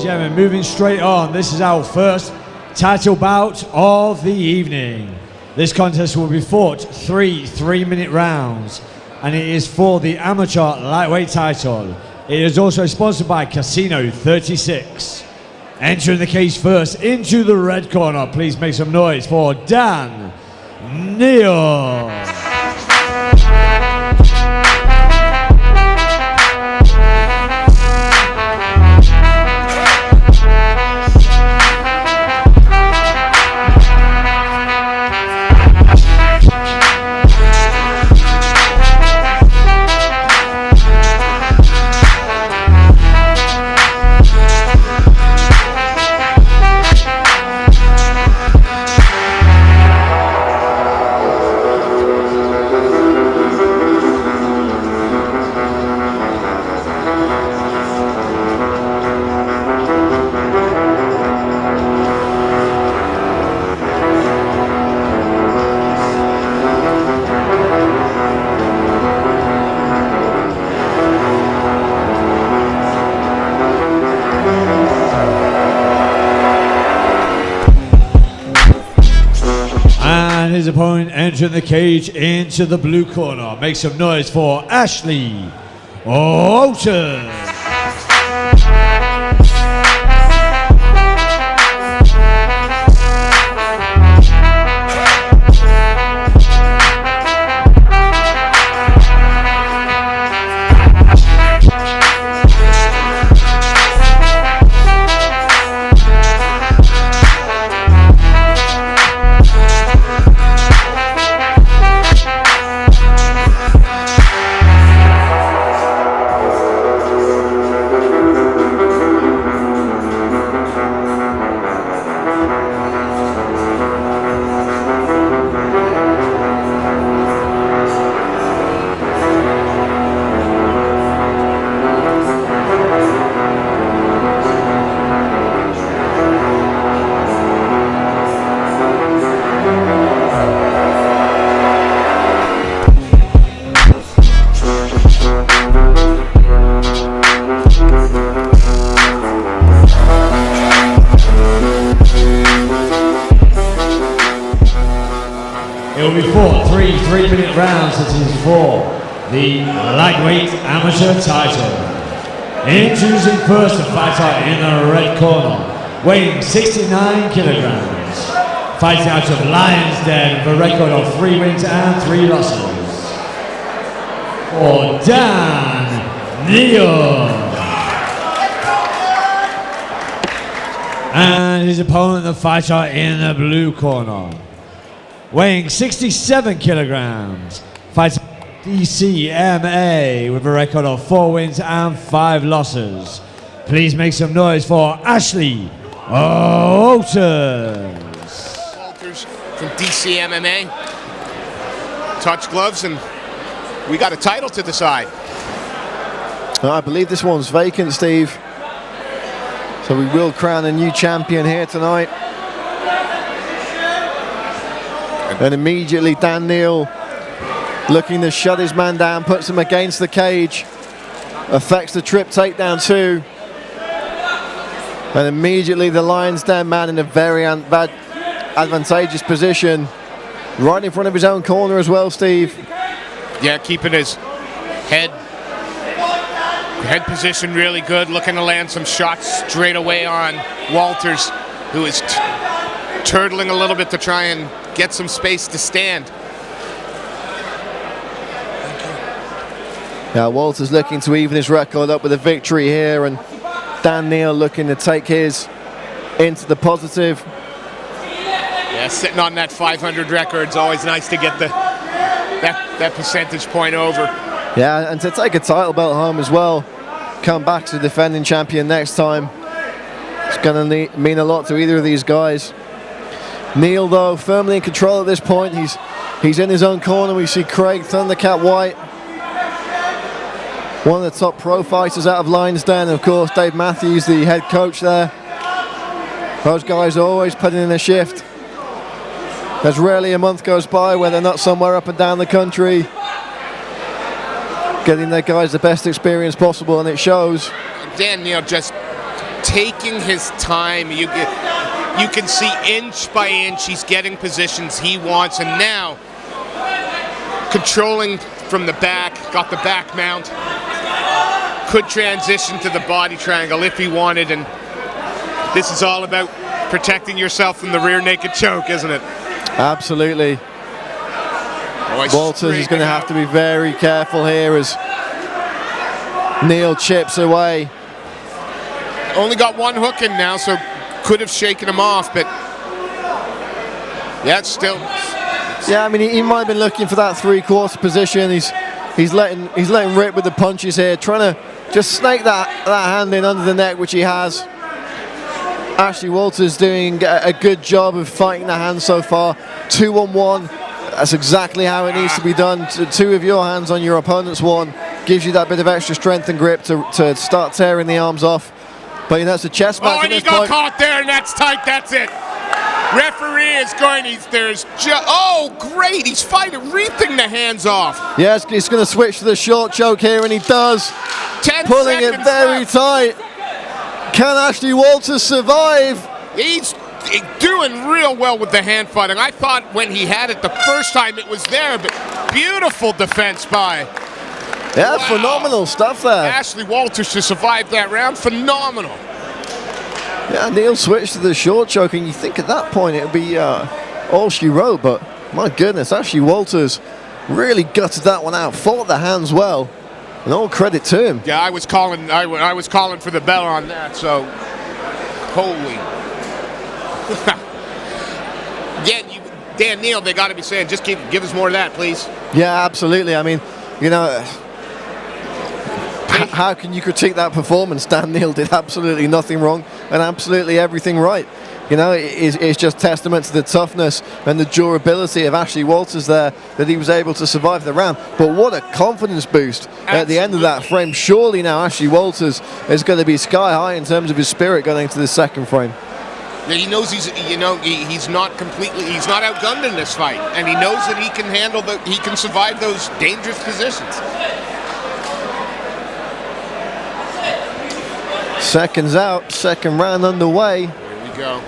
gentlemen, moving straight on. This is our first title bout of the evening. This contest will be fought 3-minute rounds, and it is for the amateur lightweight title. It is also sponsored by Casino 36. Entering the cage first into the red corner, please make some noise for Dan Kneil. His opponent entering the cage into the blue corner. Make some noise for Ashley Walters. It will be fought 3-minute rounds. It is for the lightweight amateur title. Introducing first the fighter in the red corner, weighing 69 kilograms. Fighting out of Lion's Den with a record of 3 wins and 3 losses. For Dan Kneil. And his opponent, the fighter in the blue corner, weighing 67 kilograms, fights DCMA with a record of 4 wins and 5 losses. Please make some noise for Ashley Walters. Walters from DCMA. Touch gloves, and we got a title to decide. I believe this one's vacant, Steve. So we will crown a new champion here tonight. And immediately Dan Kneil looking to shut his man down, puts him against the cage, affects the trip takedown too. And immediately the Lion's Den man in a very advantageous position, right in front of his own corner as well, Steve. Yeah, keeping his head position really good, looking to land some shots straight away on Walters, who is turtling a little bit to try and get some space to stand. Yeah, Walters looking to even his record up with a victory here, and Dan Kneil looking to take his into the positive. Yeah, sitting on that 500 record is always nice to get that percentage point over. Yeah, and to take a title belt home as well, come back to defending champion next time. It's going to mean a lot to either of these guys. Kneil, though, firmly in control at this point. He's in his own corner. We see Craig Thundercat White, one of the top pro fighters out of Lion's Den. Of course, Dave Matthews, the head coach there. Those guys are always putting in a shift. There's rarely a month goes by where they're not somewhere up and down the country, getting their guys the best experience possible, and it shows. Dan Kneil just taking his time. You can see inch by inch he's getting positions he wants, and now controlling from the back, got the back mount, could transition to the body triangle if he wanted, and this is all about protecting yourself from the rear naked choke, isn't it? Absolutely. Walters is going to have to be very careful here as Kneil chips away. Only got one hook in now, so could have shaken him off, but yeah, it's still. Yeah, I mean, he might have been looking for that three-quarter position. He's letting rip with the punches here, trying to just snake that hand in under the neck, which he has. Ashley Walters doing a good job of fighting the hand so far. 2-on-1. That's exactly how it needs to be done. Two of your hands on your opponent's one gives you that bit of extra strength and grip to start tearing the arms off. But you know, it's a chess match. Oh, and he got caught there, and that's tight. That's it. Referee is going. Oh, great! He's fighting, reaping the hands off. Yes, he's going to switch to the short choke here, and he does. 10 pulling it very left. tight. Can Ashley Walters survive? He's doing real well with the hand fighting. I thought when he had it the first time it was there, but beautiful defense by. Yeah, wow. Phenomenal stuff there. Ashley Walters to survive that round, phenomenal. Yeah, Kneil switched to the short choke, and you think at that point it would be all she wrote, but my goodness, Ashley Walters really gutted that one out, fought the hands well, and all credit to him. Yeah, I was calling for the bell on that, so holy. Dan Kneil, they got to be saying, just give us more of that, please. Yeah, absolutely. I mean, you know, how can you critique that performance? Dan Kneil did absolutely nothing wrong and absolutely everything right. You know, it's just testament to the toughness and the durability of Ashley Walters there that he was able to survive the round. But what a confidence boost at the end of that frame. Surely now Ashley Walters is going to be sky high in terms of his spirit going into the second frame. He knows he's not outgunned in this fight, and he knows that he can survive those dangerous positions. Seconds out, second round underway. Here we go.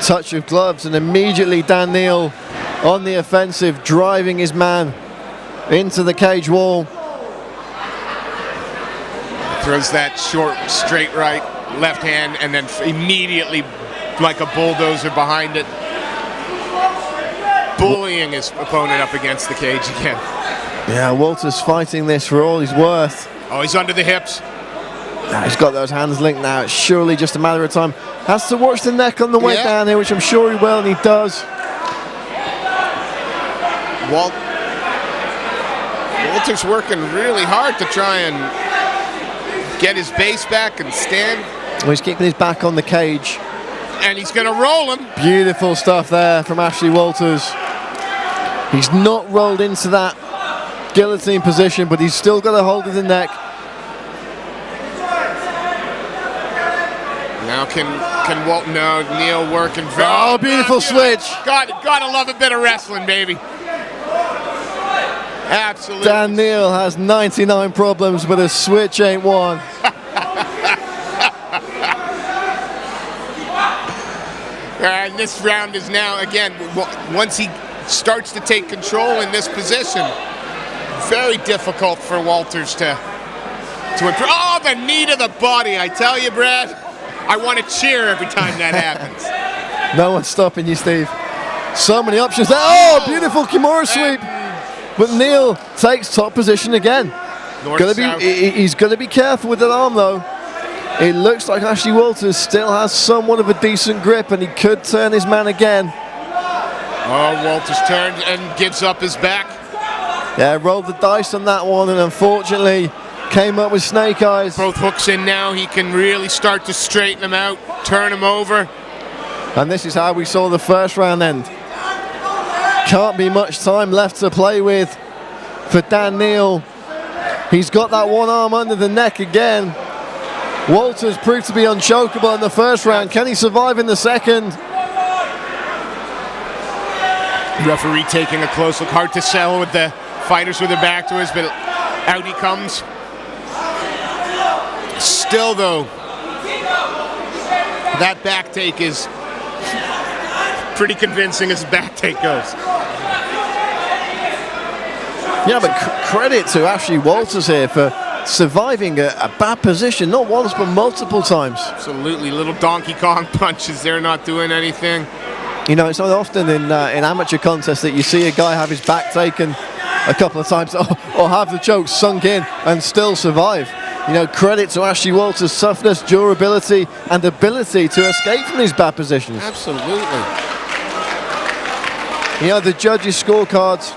Touch of gloves, and immediately Dan Kneil on the offensive, driving his man into the cage wall. Throws that short, straight right, left hand, and then immediately, like a bulldozer behind it, bullying his opponent up against the cage again. Yeah, Walters fighting this for all he's worth. Oh, he's under the hips. He's got those hands linked now. It's surely just a matter of time. Has to watch the neck on the way down here, which I'm sure he will, and he does. Walter's working really hard to try and get his base back and stand. Well, he's keeping his back on the cage. And he's going to roll him. Beautiful stuff there from Ashley Walters. He's not rolled into that guillotine position, but he's still got a hold of the neck. Now can Kneil working very. Oh, beautiful switch. Gotta love a bit of wrestling, baby. Absolutely. Dan Kneil has 99 problems, but a switch ain't one. And this round is now, again, once he starts to take control in this position, very difficult for Walters to improve. Oh, the knee to the body, I tell you, Brad. I want to cheer every time that happens. No one's stopping you, Steve. So many options there. Oh, beautiful Kimura sweep. But Kneil takes top position again. He's going to be careful with that arm, though. It looks like Ashley Walters still has somewhat of a decent grip, and he could turn his man again. Oh, Walters turned and gives up his back. Yeah, rolled the dice on that one, and unfortunately came up with snake eyes. Both hooks in now. He can really start to straighten him out, turn him over. And this is how we saw the first round end. Can't be much time left to play with for Dan Kneil. He's got that one arm under the neck again. Walters proved to be unchokeable in the first round. Can he survive in the second? Referee taking a close look. Hard to sell with the fighters with their back to us, but out he comes. Still, though, that back take is pretty convincing as back take goes. Yeah, but credit to Ashley Walters here for surviving a bad position, not once but multiple times. Absolutely, little Donkey Kong punches. They're not doing anything. You know, it's not often in amateur contests that you see a guy have his back taken a couple of times or have the choke sunk in and still survive. You know, credit to Ashley Walters' toughness, durability, and ability to escape from these bad positions. Absolutely. You know, the judges' scorecards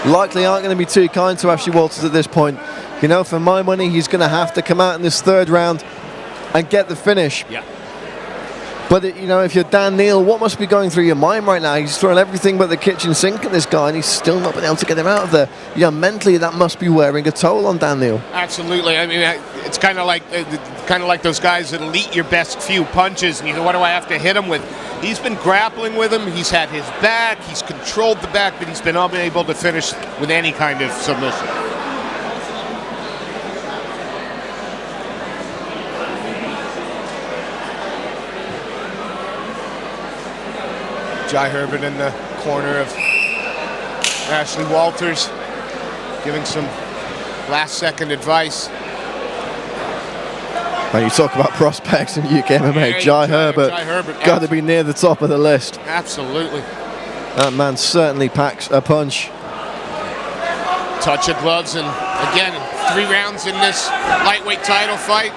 likely aren't going to be too kind to Ashley Walters at this point. You know, for my money, he's going to have to come out in this third round and get the finish. Yeah. But, you know, if you're Dan Kneil, what must be going through your mind right now? He's throwing everything but the kitchen sink at this guy, and he's still not been able to get him out of there. You know, mentally, that must be wearing a toll on Dan Kneil. Absolutely. I mean, it's kind of like those guys that'll eat your best few punches, and you go, what do I have to hit him with? He's been grappling with him. He's had his back. He's controlled the back, but he's been unable to finish with any kind of submission. Jai Herbert in the corner of Ashley Walters, giving some last-second advice. When you talk about prospects in UK MMA, Jai Herbert got to be near the top of the list. Absolutely. That man certainly packs a punch. Touch of gloves, and again, 3 rounds in this lightweight title fight.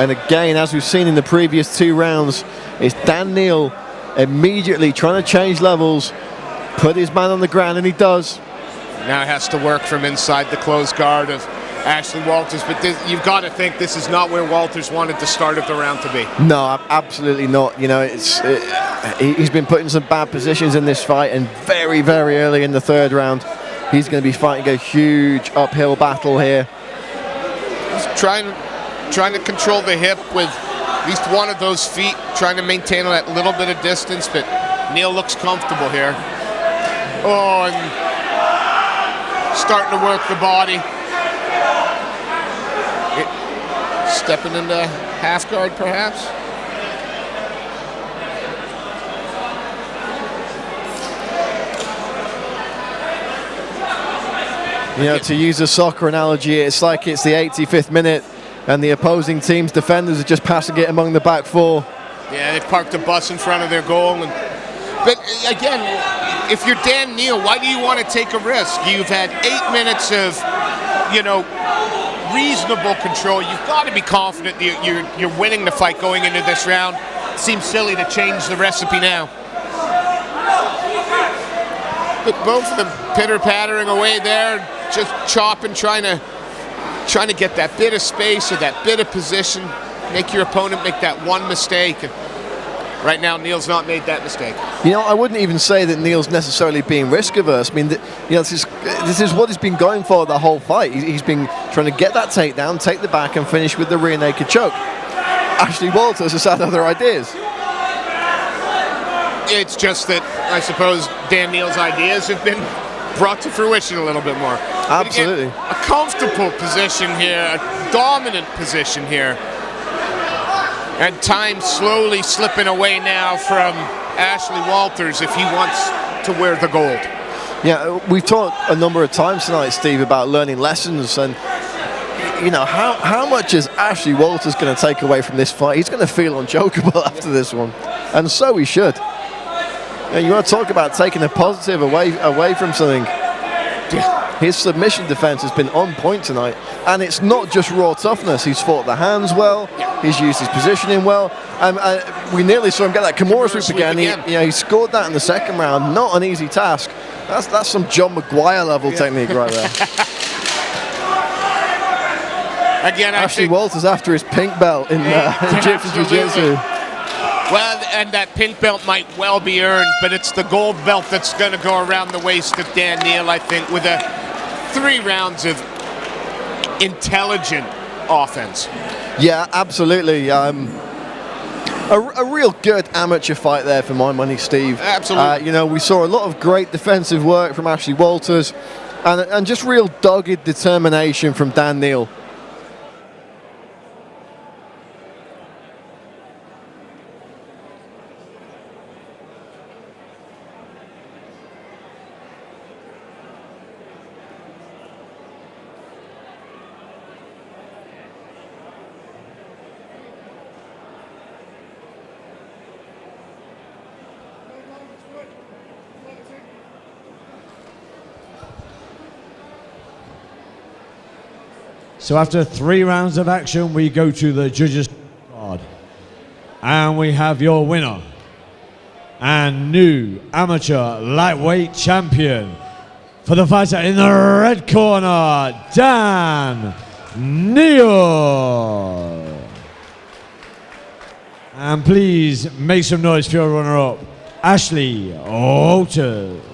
And again, as we've seen in the previous 2 rounds, it's Dan Kneil immediately trying to change levels, put his man on the ground, and he does. Now has to work from inside the closed guard of Ashley Walters, but you've got to think this is not where Walters wanted the start of the round to be. No, absolutely not. You know, he's been put in some bad positions in this fight, and very, very early in the third round, he's going to be fighting a huge uphill battle here. He's trying to control the hip with at least one of those feet, trying to maintain that little bit of distance, but Kneil looks comfortable here. Oh, and starting to work the body. Stepping into half guard, perhaps. You know, to use a soccer analogy, it's like it's the 85th minute and the opposing team's defenders are just passing it among the back 4. Yeah, they've parked a bus in front of their goal. But again, if you're Dan Kneil, why do you want to take a risk? You've had 8 minutes of, you know, reasonable control. You've got to be confident that you're winning the fight going into this round. It seems silly to change the recipe now. But both of them pitter-pattering away there, just chopping, trying to get that bit of space or that bit of position, make your opponent make that one mistake. And right now, Kneil's not made that mistake. You know, I wouldn't even say that Kneil's necessarily being risk-averse. I mean, you know, this is what he's been going for the whole fight. He's been trying to get that takedown, take the back, and finish with the rear naked choke. Ashley Walters has had other ideas. It's just that, I suppose, Dan Kneil's ideas have been brought to fruition a little bit more. Absolutely. Again, a comfortable position here, a dominant position here. And time slowly slipping away now from Ashley Walters if he wants to wear the gold. Yeah, we've talked a number of times tonight, Steve, about learning lessons, and you know, how much is Ashley Walters going to take away from this fight? He's going to feel unjokeable after this one, and so he should. You want to talk about taking a positive away from something. His submission defense has been on point tonight, and it's not just raw toughness. He's fought the hands well, he's used his positioning well, and we nearly saw him get that Kimura sweep again. He scored that in the second round. Not an easy task. That's some John McGuire level technique right there. Again, Ashley Walters after his pink belt in Egyptian Jiu-Jitsu. Well, and that pink belt might well be earned, but it's the gold belt that's going to go around the waist of Dan Kneil, I think, with 3 rounds of intelligent offense. Yeah, absolutely. A real good amateur fight there for my money, Steve. Absolutely. You know, we saw a lot of great defensive work from Ashley Walters, and just real dogged determination from Dan Kneil. So after 3 rounds of action, we go to the judges' card. And we have your winner and new amateur lightweight champion for the fighter in the red corner, Dan Kneil. And please make some noise for your runner-up, Ashley Walters.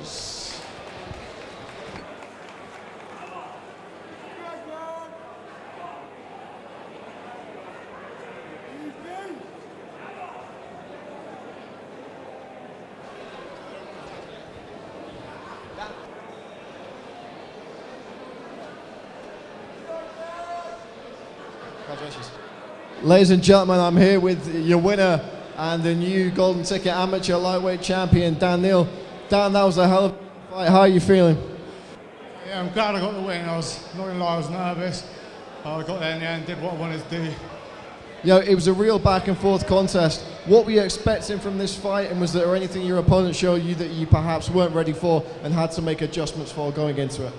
Ladies and gentlemen, I'm here with your winner and the new golden ticket amateur lightweight champion, Dan Kneil. Dan, that was a hell of a fight. How are you feeling? Yeah, I'm glad I got the win. I was not gonna lie, I was nervous. I got there in the end, did what I wanted to do. Yeah, it was a real back and forth contest. What were you expecting from this fight, and was there anything your opponent showed you that you perhaps weren't ready for and had to make adjustments for going into it?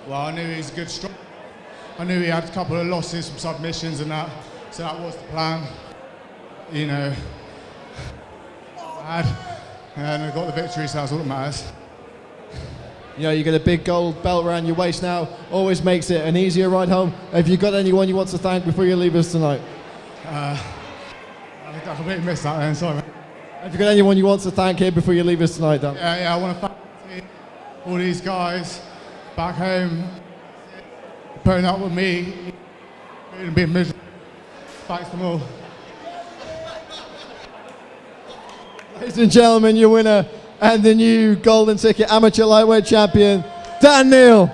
Well, I knew he was a good striker. I knew he had a couple of losses from submissions and that, so that was the plan. You know, and I got the victory, so that's all that matters. You know, you get a big gold belt around your waist now, always makes it an easier ride home. Have you got anyone you want to thank before you leave us tonight? I completely missed that then, sorry. Have you got anyone you want to thank here before you leave us tonight, Dan? Yeah, I want to thank all these guys back home, putting up with me, and being miserable. Thanks to them all. Ladies and gentlemen, your winner and the new golden ticket amateur lightweight champion, Dan Kneil.